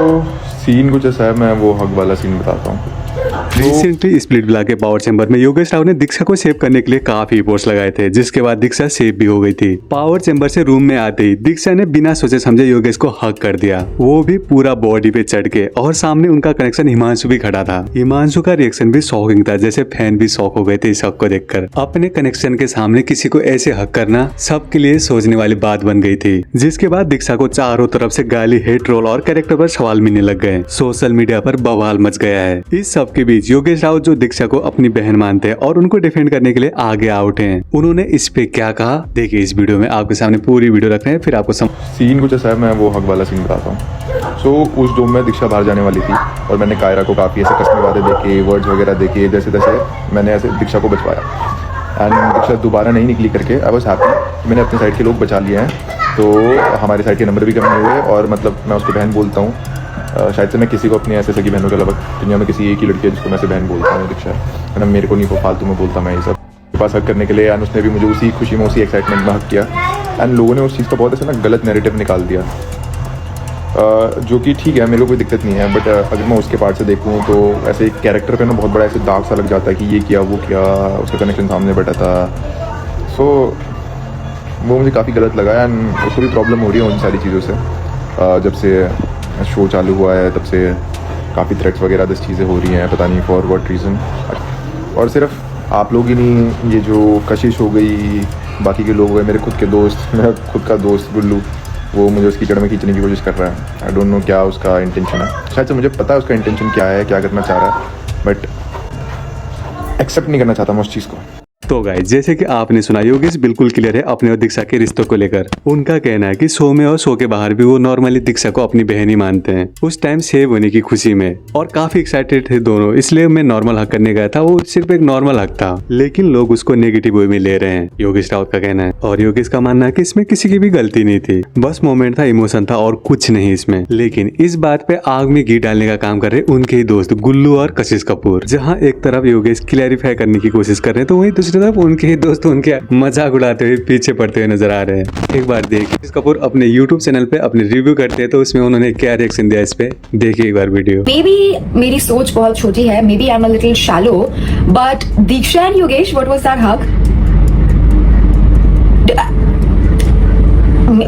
तो सीन कुछ ऐसा है, मैं वो हक वाला सीन बताता हूँ। रिसेंटली स्प्लिट विला के पावर चैम्बर में योगेश राव ने दीक्षा को सेव करने के लिए काफी एफर्ट्स लगाए थे, जिसके बाद दीक्षा सेव भी हो गई थी। पावर चैम्बर से रूम में आते ही दीक्षा ने बिना सोचे समझे योगेश को हक कर दिया, वो भी पूरा बॉडी पे चढ़ के, और सामने उनका कनेक्शन हिमांशु भी खड़ा था। हिमांशु का रिएक्शन भी शॉकिंग था, जैसे फैन भी शॉक हो गए थे इस हक को देखकर। अपने कनेक्शन के सामने किसी को ऐसे हक करना सबके लिए सोचने वाली बात बन गई थी, जिसके बाद दीक्षा को चारों तरफ से गाली, हेट रोल और कैरेक्टर पर सवाल मिलने लग गए। सोशल मीडिया पर बवाल मच गया है। इस सब के बीच योगेश राव जो दीक्षा को अपनी बहन मानते हैं और उनको डिफेंड करने के लिए आगे आ उठे हैं। उन्होंने इस पे क्या कहा देखिए इस वीडियो में, आपके सामने पूरी वीडियो रख रहे हैं, फिर आपको सीन कुछ ऐसा है, मैं वो हक वाला सीन बताता हूँ। सो उस डोम में दीक्षा बाहर जाने वाली थी और मैंने कायरा को काफ़ी ऐसे कसमें वादे देके, वर्ड्स वगैरह देके, जैसे तैसे मैंने ऐसे दीक्षा को बचवाया। एंड दीक्षा दोबारा नहीं निकली करके आई वॉज हैप्पी, मैंने अपने साइड के लोग बचा लिए हैं, तो हमारे साइड के नंबर भी कम नहीं हुए। और मतलब मैं उसको बहन बोलता हूँ, शायद से मैं किसी को अपनी ऐसे सगी बहनों के अलावा दुनिया में किसी एक ही लड़की है जिसको मैं से बहन बोलता हूँ दीक्षा है ना। मेरे को नहीं फालतू में बोलता मैं ये सब के पास हक करने के लिए, एंड उसने भी मुझे उसी खुशी में, उसी एक्साइटमेंट में हक किया। एंड लोगों ने उस चीज़ का बहुत ऐसा ना गलत नैरेटिव निकाल दिया, जो कि ठीक है, मेरे को कोई दिक्कत नहीं है, बट अगर मैं उसके पार्ट से देखूँ तो ऐसे एक कैरेक्टर पे ना बहुत बड़ा ऐसे दाग सा लग जाता है कि ये किया वो किया, उसका कनेक्शन सामने बैठा था। सो वो मुझे काफ़ी गलत लगा, एंड उसको भी प्रॉब्लम हो रही है उन सारी चीज़ों से। जब से शो चालू हुआ है तब से काफ़ी थ्रेट्स वगैरह दस चीज़ें हो रही हैं, पता नहीं फॉर व्हाट रीज़न। और सिर्फ आप लोग ही नहीं, ये जो कशिश हो गई, बाकी के लोग हुए, मेरे खुद के दोस्त, मेरा खुद का दोस्त गुल्लू, वो मुझे उसकी जड़ में खींचने की कोशिश कर रहा है। आई डोंट नो क्या उसका इंटेंशन है, शायद से मुझे पता है उसका इंटेंशन क्या है, क्या करना चाह रहा है, बट एक्सेप्ट नहीं करना चाहता मैं उस चीज़ को। तो गाइस जैसे कि आपने सुना, योगेश बिल्कुल क्लियर है अपने और दीक्षा के रिश्तों को लेकर। उनका कहना है कि शो में और शो के बाहर भी वो नॉर्मली दीक्षा को अपनी बहन ही मानते हैं, उस टाइम सेव होने की खुशी में, और काफी एक्साइटेड थे दोनों, इसलिए मैं नॉर्मल हक करने गया था। वो सिर्फ एक नॉर्मल हक था, लेकिन लोग उसको नेगेटिव वे में ले रहे हैं, योगेश राउत का कहना है। और योगेश का मानना है कि इसमें किसी की भी गलती नहीं थी, बस मोमेंट था, इमोशन था और कुछ नहीं इसमें। लेकिन इस बात पे आग में घी डालने का काम कर रहे उनके ही दोस्त गुल्लू और कशिश कपूर। जहाँ एक तरफ योगेश क्लैरिफाई करने की कोशिश कर रहे हैं, तो वहीं दूसरी तरफ उनके ही दोस्त उनके मजाक उड़ाते हुए पीछे पड़ते हुए नजर आ रहे हैं। एक बार देखिए कशिश कपूर अपने YouTube चैनल पे अपने रिव्यू करते हैं, तो उसमें उन्होंने क्या रिएक्शन दिया इस पे, देखिए एक बार वीडियो। मे बी मेरी सोच बहुत छोटी है, maybe I am a little shallow, but Diksha and Yogesh, what was that hug?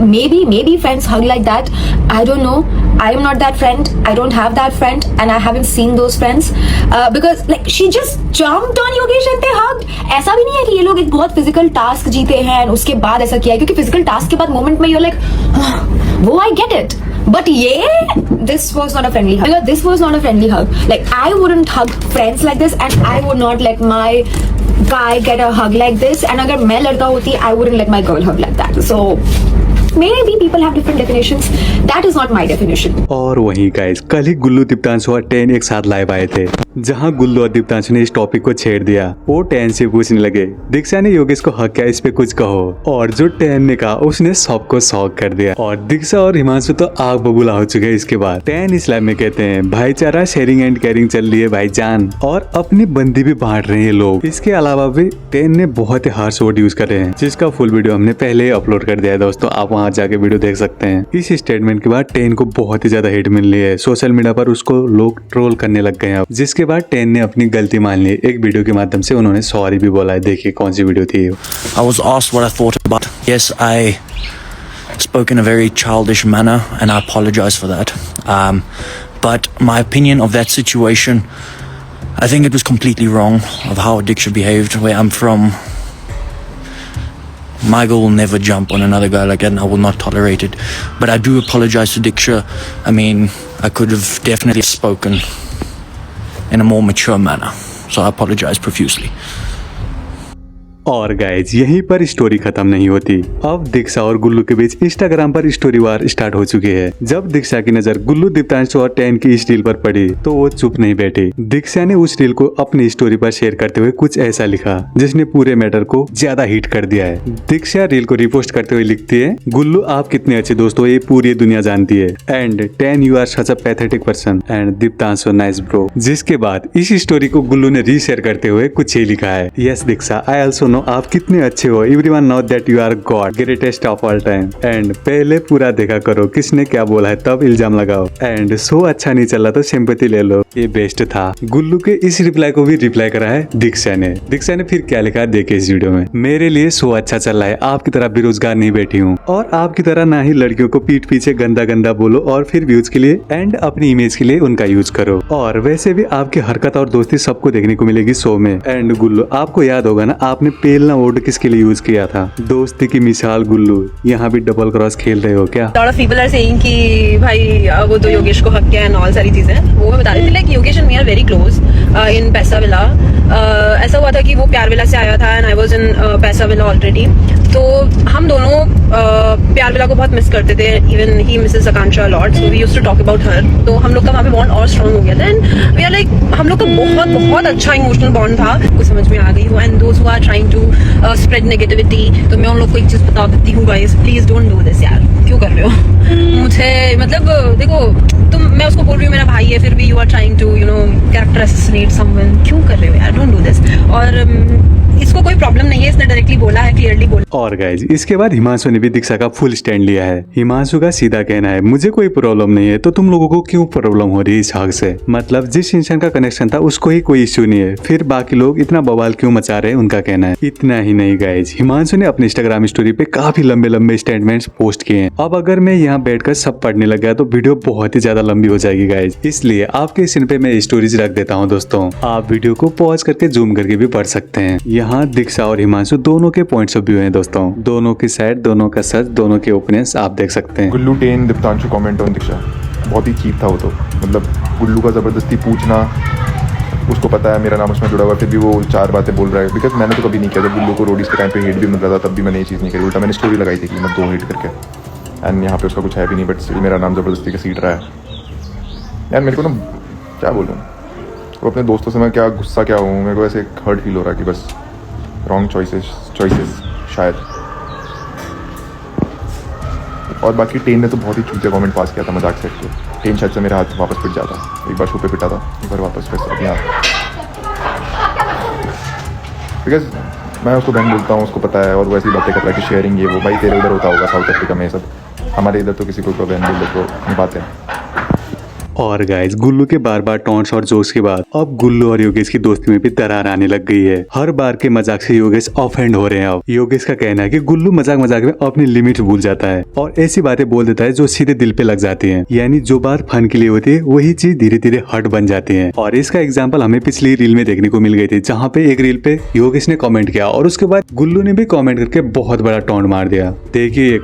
Maybe friends hug like that. I don't know. I am not that friend. I don't have that friend, and I haven't seen those friends because like she just jumped on Yogesh and they hugged. ऐसा भी नहीं है कि ये लोग एक बहुत physical task जीते हैं और उसके बाद ऐसा किया है, क्योंकि फिजिकल टास्क के बाद मोमेंट में you're like वो I get it. But yeah, this was not a friendly hug. Because this was not a friendly hug. Like I wouldn't hug friends like this, and I would not let my guy get a hug like this. And अगर मैं लड़का होती, I wouldn't let my girl hug like that. So maybe people have different definitions. That is not my definition. और वहीं guys कल ही गुल्लू, दीप्तांशु और ten एक साथ लाइव आए थे, जहां गुल्लू और दीप्तांशु ने इस टॉपिक को छेड़ दिया। वो टेन से पूछने लगे दीक्षा ने योगेश को हक किया, इस पे कुछ कहो। और जो टेन ने कहा उसने सबको शॉक कर दिया, और दीक्षा और हिमांशु तो आग बबूला हो चुके हैं। इसके बाद टेन इस लाइव में कहते हैं भाईचारा, शेयरिंग एंड केयरिंग चल रही है भाईजान, और अपनी बंदी भी बांट रहे हैं लोग। इसके अलावा भी टेन ने बहुत ही हार्श वर्ड यूज करे हैं, जिसका फुल वीडियो हमने पहले ही अपलोड कर दिया है दोस्तों, आप वहां जाके वीडियो देख सकते हैं। इस स्टेटमेंट के बाद टेन को बहुत ही ज्यादा हिट मिल रही है, सोशल मीडिया पर उसको लोग ट्रोल करने लग गए हैं। जिसके बाद टेन ने अपनी गलती मान ली, एक वीडियो के माध्यम से उन्होंने सॉरी भी बोला है। देखिए कौन सी वीडियो थी। I was asked what I thought about. Yes, I spoke in a very childish manner and I apologize for that. But my opinion of that situation, I think it was completely wrong of how Diksha behaved. Where I'm from, my girl will never jump on another guy like that, and I will not tolerate it. But I do apologize to Diksha. I mean, I could have definitely spoken in a more mature manner, so I apologize profusely. और guys यहीं पर story खत्म नहीं होती। अब दीक्षा और गुल्लू के बीच Instagram पर स्टोरी वार स्टार्ट हो चुकी है। जब दीक्षा की नजर गुल्लू, दीप्तांशु और टेन की इस रील पर पड़ी तो वो चुप नहीं बैठी। दीक्षा ने उस रील को अपनी स्टोरी पर शेयर करते हुए कुछ ऐसा लिखा जिसने पूरे मैटर को ज्यादा हिट कर दिया है। दीक्षा रील को रिपोस्ट करते हुए लिखती है, गुल्लू आप कितने अच्छे दोस्त हो ये पूरी दुनिया जानती है, and then you are such a pathetic person, and Deeptanshu nice bro. जिसके बाद इस स्टोरी को गुल्लू ने रीशेयर करते हुए कुछ ही लिखा है, यस दीक्षा आई ऑल्सो दोनों आप कितने अच्छे हो। Everyone know that you are god, greatest of all time. And पहले पूरा देखा करो किसने क्या बोला है, तब इल्जाम लगाओ। एंड शो अच्छा नहीं चला तो सिंपैथी ले लो, ये बेस्ट था। गुल्लू के इस रिप्लाई को भी रिप्लाई करा है दीक्षा ने। दीक्षा ने फिर क्या लिखा है देखे इस वीडियो में। मेरे लिए शो अच्छा चल रहा है, आपकी तरह बेरोजगार नहीं बैठी हूँ, और आपकी तरह ना ही लड़कियों को पीठ पीछे गंदा गंदा बोलो और फिर व्यूज के लिए एंड अपनी इमेज के लिए उनका यूज करो। और वैसे भी आपकी हरकत और दोस्ती सबको देखने को मिलेगी शो में। एंड गुल्लू, आपको याद होगा ना आपने पेलना वर्ड किसके लिए यूज किया था? दोस्ती की मिसाल गुल्लू, यहाँ भी डबल क्रॉस खेल रहे हो क्या? Lot of people are saying कि भाई वो तो योगेश को हक किया एंड ऑल सारी चीजें। वो मैं बता रही थी like Yogesh and me are very close in पैसा विला। ऐसा हुआ था कि वो प्यार विला से आया था एंड आई वाज इन पैसा विला ऑलरेडी। तो हम दोनों प्यार विला को बहुत मिस करते थे। Even he misses Akanksha lot, so we used to talk about her. तो हम लोग का वहाँ पे बॉन्ड और स्ट्रॉन्ग हो गया था एंड वी आर लाइक हम लोग का बहुत बहुत अच्छा इमोशनल बॉन्ड था। कुछ समझ में आ गई हो and those who are trying to spread negativity, तो मैं उन लोग को एक चीज बता देती हूँ guys, please don't do this यार। क्यों कर रहे हो? मुझे मतलब देखो मैं उसको बोल रही हूँ मेरा भाई है, फिर भी you are trying to you know character assassinate someone. क्यों कर रहे हो यार? Don't do this. और इसको कोई प्रॉब्लम नहीं है, इसने डायरेक्टली बोला है, क्लियरली बोला। और गाइज इसके बाद हिमांशु ने भी दीक्षा का फुल स्टैंड लिया है। हिमांशु का सीधा कहना है मुझे कोई प्रॉब्लम नहीं है, तो तुम लोगों को क्यों प्रॉब्लम हो रही है इस हक से? मतलब जिस इंसान का कनेक्शन था उसको ही कोई इश्यू नहीं है, फिर बाकी लोग इतना बवाल क्यों मचा रहे हैं, उनका कहना है। इतना ही नहीं गाइज, हिमांशु ने अपने इंस्टाग्राम स्टोरी पे काफी लंबे लंबे स्टेटमेंट्स पोस्ट किए हैं। अब अगर मैं यहाँ बैठकर सब पढ़ने लग गया तो वीडियो बहुत ही ज्यादा लंबी हो जाएगी गाइज, इसलिए आपके स्क्रीन पे मैं स्टोरीज रख देता हूँ दोस्तों, आप वीडियो को पॉज करके जूम करके भी पढ़ सकते हैं। यहाँ दीक्षा और हिमांशु दोनों के पॉइंट्स ऑफ व्यू हैं दोस्तों, दोनों की साइड, दोनों का सच, दोनों के ओपिनियंस आप देख सकते हैं। गुल्लू टेन दीप्तांशु कमेंट ऑन दीक्षा, बहुत ही चीप था वो तो। मतलब गुल्लू का ज़बरदस्ती पूछना, उसको पता है मेरा नाम उसमें जुड़ा हुआ, फिर भी वो 4 बातें बोल रहा है। बिकॉज मैंने तो कभी नहीं किया, जब गुल्लू को रोडीज के टाइम पे हेट भी मिल रहा था तब भी मैंने ये चीज़ नहीं करी। उल्टा मैंने स्टोरी लगाई थी कि मैं 2 हेट करके, एंड यहाँ पे उसका कुछ है भी नहीं, बट मेरा नाम ज़बरदस्ती का सीट रहा है। यार मेरे को ना क्या बोलूँ, वो अपने दोस्तों से मैं क्या गुस्सा क्या हूँ, मेरे को ऐसे हर्ट फील हो रहा है कि बस रॉन्ग चॉइसेस शायद। और बाकी टेन ने तो बहुत ही चूतिया कमेंट पास किया था मजाक से। टेन शायद से मेरा हाथ वापस पिट जाता, एक बार शो पे पिटा था, एक बार वापस फिर अभी यहाँ। बिकॉज मैं उसको बहन बोलता हूँ, उसको पता है, और वो ऐसी बातें कर रहा है कि शेयरिंग ये वो। भाई तेरे उधर होता होगा साउथ अफ्रीका में ये सब, हमारे इधर तो किसी को बहन बोल दो तो नहीं पाते हैं। और गाइस गुल्लू के बार बार टॉन्ट्स और जोक्स के बाद अब गुल्लू और योगेश की दोस्ती में भी दरार आने लग गई है। हर बार के मजाक से योगेश ऑफेंड हो रहे हैं। अब योगेश का कहना है कि गुल्लू मजाक मजाक में अपनी लिमिट भूल जाता है और ऐसी बातें बोल देता है जो सीधे दिल पे लग जाती हैं। यानी जो बात फन के लिए होती है वही चीज धीरे धीरे हर्ट बन जाती है। और इसका एग्जाम्पल हमें पिछली रील में देखने को मिल गई थी, जहाँ पे एक रील पे योगेश ने कॉमेंट किया और उसके बाद गुल्लू ने भी कॉमेंट करके बहुत बड़ा टॉन्ट मार दिया। देखिए ये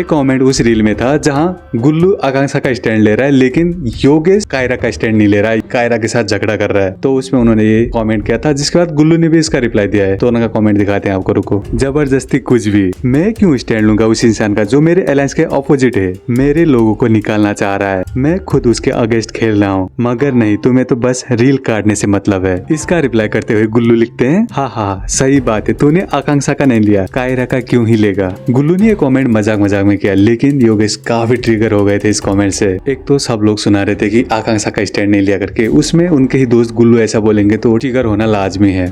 कॉमेंट उस रील में था जहाँ गुल्लू आकांक्षा का स्टैंड ले रहा है, लेकिन योगेश कायरा का स्टैंड नहीं ले रहा है, कायरा के साथ झगड़ा कर रहा है। तो उसमें उन्होंने ये कमेंट किया था, जिसके बाद गुल्लू ने भी इसका रिप्लाई दिया है। तो उनका कमेंट दिखाते हैं आपको, रुको। जबरदस्ती कुछ भी, मैं क्यों स्टैंड लूंगा उस इंसान का जो मेरे अलायंस के ऑपोजिट है, मेरे लोगों को निकालना चाह रहा है, मैं खुद उसके अगेंस्ट खेल रहा हूँ, मगर नहीं तुम्हें तो बस रील काटने से मतलब है। इसका रिप्लाई करते हुए गुल्लू लिखते हैं, हाँ सही बात है, तूने आकांक्षा का नहीं लिया, कायरा का क्यों ही लेगा। गुल्लू ने ये कमेंट मजाक में किया, लेकिन योगेश काफी ट्रिगर हो गए थे इस कमेंट से। एक तो सब लोग सुना रहे थे कि आकांक्षा का स्टैंड नहीं लिया करके, उसमें उनके ही दोस्त गुल्लू ऐसा बोलेंगे तो ट्रिगर होना लाजमी है।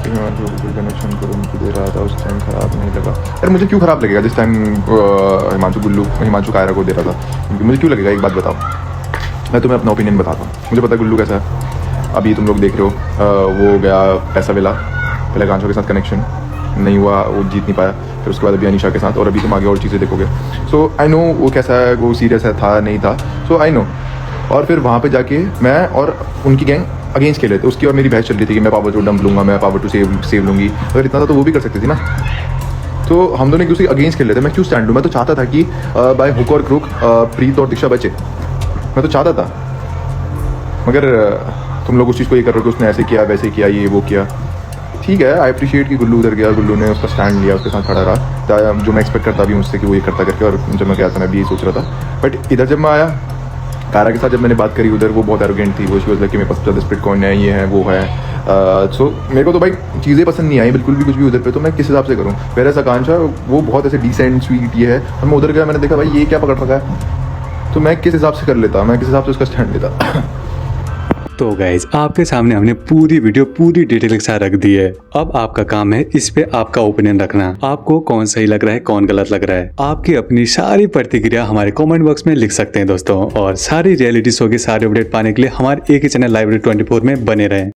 कनेक्शन को उनको दे रहा था उस टाइम, खराब नहीं लगा। यार मुझे क्यों खराब लगेगा जिस टाइम हिमांशु कायरा को दे रहा था, मुझे क्यों लगेगा? एक बात बताओ, मैं तुम्हें अपना ओपिनियन बताता हूँ। मुझे पता है गुल्लू कैसा है। अभी तुम लोग देख रहे हो, वो गया पैसा विला, पहले आकांक्षा के साथ कनेक्शन नहीं हुआ, वो जीत नहीं पाया, फिर उसके बाद अभी अनीशा के साथ, और अभी तुम आगे और चीज़ें देखोगे। सो आई नो वो कैसा है, वो सीरियस है, था नहीं था, सो आई नो। और फिर वहाँ पे जाके मैं और उनकी गैंग अगेंस्ट खेले थे, उसकी और मेरी बहस चल रही थी कि मैं पावर टू डंप लूँगा, मैं पावर टू सेव लूँगी। अगर इतना था तो वो भी कर सकती थी ना। तो हम दोनों एक दूसरे अगेंस्ट खेल रहे थे। मैं क्यों स्टैंड लूँ? मैं तो चाहता था कि बाय हुक और क्रुक प्रीत और दीक्षा बचे, मैं तो चाहता था। मगर तुम लोग उस चीज़ को ये कर रहे हो कि उसने ऐसे किया वैसे किया, ये वो किया। ठीक है, आई अप्रिशिएट कि गुल्लू उधर गया, गुल्लू ने उसका स्टैंड लिया, उसके साथ खड़ा रहा, जो मैं एक्सपेक्ट करता भी मुझसे कि वो ये करता करके। और जब मैं गया था मैं भी यही सोच रहा था। बट इधर जब मैं आया कायरा के साथ, जब मैंने बात करी उधर, वो बहुत एरोगेंट थी। वो शी वाज लाइक कि मेरे पास ज़्यादा स्प्लिट कॉइन है, ये है वो है। सो मेरे को तो भाई चीज़ें पसंद नहीं आई बिल्कुल भी, कुछ भी उधर पे। तो मैं किस हिसाब से करूँ? मेरा आकांक्षा वो बहुत ऐसे डिसेंट स्वीट ये है, और मैं उधर गया, मैंने देखा भाई ये क्या पकड़ रखा है, तो मैं किस हिसाब से कर लेता, मैं किस हिसाब से उसका स्टैंड लेता। तो गाइज आपके सामने हमने पूरी वीडियो पूरी डिटेल के साथ रख दी है। अब आपका काम है इस पे आपका ओपिनियन रखना। आपको कौन सही लग रहा है, कौन गलत लग रहा है। आपकी अपनी सारी प्रतिक्रिया हमारे कमेंट बॉक्स में लिख सकते हैं दोस्तों। और सारी रियलिटी शो के सारे अपडेट पाने के लिए हमारे एक ही चैनल लाइब्रेरी 24 में बने रहें।